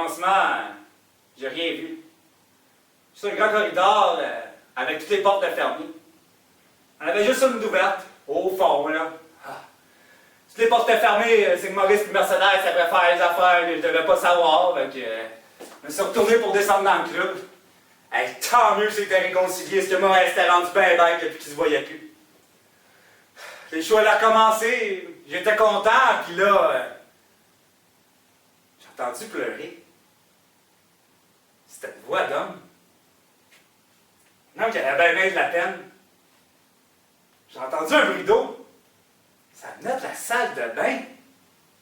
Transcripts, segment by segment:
commencement, j'ai rien vu. Sur le grand corridor, avec toutes les portes fermées. On avait juste une ouverte, au fond, là. Toutes les portes fermées, c'est que Maurice et Mercedes avaient faire les affaires, je devais pas savoir, donc je me suis retourné pour descendre dans le club. Hey, tant mieux que c'était réconcilié, parce que Maurice s'était rendu bien bête depuis qu'il se voyait plus. Les shows allaient recommencer, j'étais content, puis là, j'ai entendu pleurer. C'était une voix d'homme. Un homme qui avait bien de la peine. J'ai entendu un bruit d'eau. Ça venait de la salle de bain.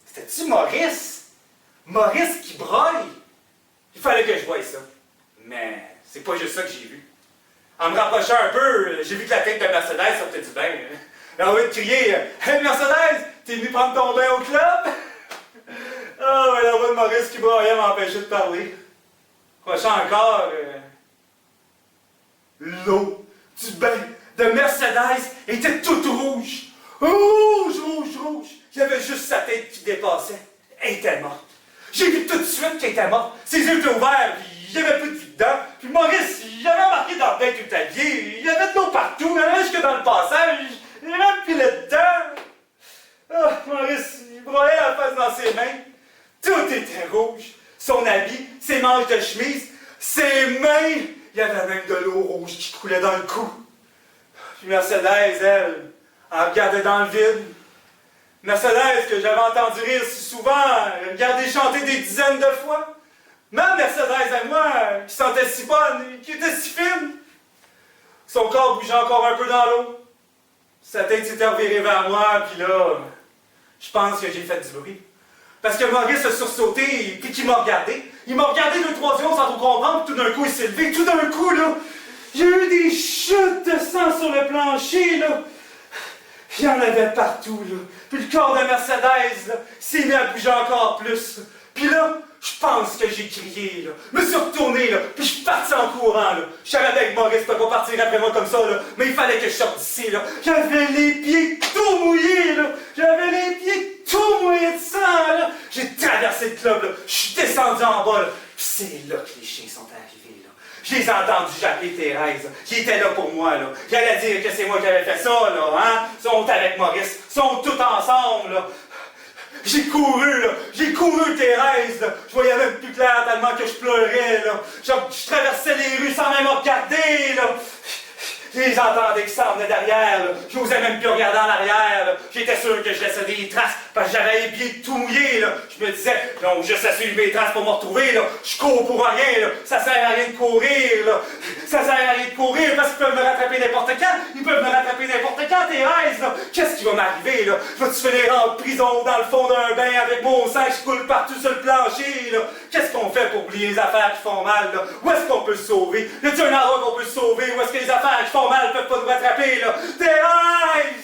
C'était-tu Maurice? Maurice qui broille? Il fallait que je voie ça. Mais c'est pas juste ça que j'ai vu. En me rapprochant un peu, j'ai vu que la tête de Mercedes sortait du bain. J'ai envie de crier « Hey Mercedes, t'es venu prendre ton bain au club? » Ah, mais la voix de Maurice qui broyait m'empêchait de parler. Prochain encore, l'eau du bain de Mercedes était toute rouge. Rouge, rouge, rouge. Il y avait juste sa tête qui dépassait. Elle était morte. J'ai vu tout de suite qu'elle était morte. Ses yeux étaient ouverts, puis il n'y avait plus de vie dedans. Puis Maurice, il avait marqué dans le bain tout habillé. Il y avait de l'eau partout, il y en avait jusque dans le passage. Il avait pilé dedans. Ah, Maurice, il broyait la face dans ses mains. Tout était rouge. Son habit, ses manches de chemise, ses mains. Il y avait même de l'eau rouge qui coulait dans le cou. Puis Mercedes, elle regardait dans le vide. Mercedes, que j'avais entendu rire si souvent, elle regardait chanter des dizaines de fois. Même Mercedes et moi, qui sentait si bonne, qui était si fine. Son corps bougeait encore un peu dans l'eau. Sa tête s'était revirée vers moi, puis là, je pense que j'ai fait du bruit. Parce que Maurice a sursauté, puis qu'il m'a regardé. Il m'a regardé 2-3 secondes sans trop comprendre, puis tout d'un coup, il s'est levé. Tout d'un coup, là, il y a eu des chutes de sang sur le plancher, là. Il y en avait partout, là. Puis le corps de Mercedes, là, s'est mis à bouger encore plus. Puis là, je pense que j'ai crié, là. Je me suis retourné, là, puis je suis parti en courant, là. Je savais avec Maurice, pas partir après moi comme ça, là. Mais il fallait que je sorte d'ici, là. J'avais les pieds tout mouillés, là. J'avais les pieds tout mouillés de sang, là. J'ai traversé le club, là. Je suis descendu en bas, là. Puis c'est là que les chiens sont arrivés, là. Je les ai entendus j'appeler Thérèse, là, qui était là pour moi, là. J'allais dire que c'est moi qui avais fait ça, là, hein. Ils sont avec Maurice, ils sont tous ensemble, là. J'ai couru Thérèse, là. Je voyais même plus clair tellement que je pleurais, là. Je traversais les rues sans même regarder, là. Je les entendais qui s'en venaient derrière, là. Je n'osais même plus regarder en arrière, là. J'étais sûr que je laissais des traces, parce que j'avais les pieds tout mouillés, là. Je me disais, donc je sais suivre mes traces pour me retrouver, là. Je cours pour rien, là. Ça sert à rien de courir, là. Ça sert à rien de courir, parce qu'ils peuvent me rattraper n'importe quand. Ils peuvent me rattraper n'importe quand, Thérèse, là. Qu'est-ce qui va m'arriver, là? Je vais-tu finir en prison, dans le fond d'un bain, avec mon sang qui coule partout sur le plancher, là? Qu'est-ce qu'on fait pour oublier les affaires qui font mal, là? Où est-ce qu'on peut se sauver? Y a-t-il un endroit qu'on peut se sauver? Où est-ce que les affaires qui font mal peuvent pas nous rattraper, là? Thérèse!